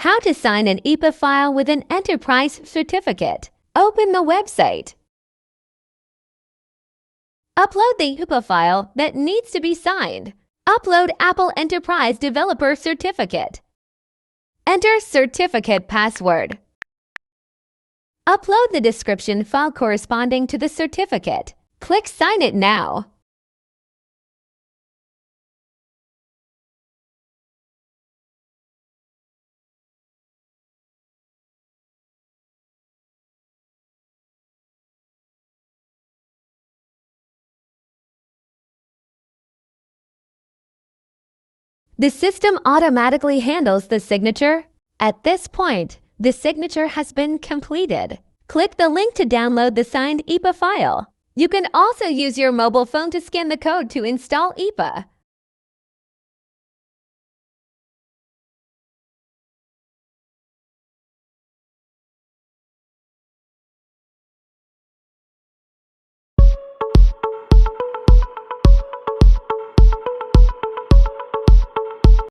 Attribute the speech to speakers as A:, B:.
A: How to sign an IPA file with an enterprise certificate. Open the website. Upload the IPA file that needs to be signed. Upload Apple Enterprise Developer Certificate. Enter certificate password. Upload the description file corresponding to the certificate. Click Sign it now. The system automatically handles the signature. At this point, the signature has been completed. Click the link to download the signed IPA file. You can also use your mobile phone to scan the code to install IPA.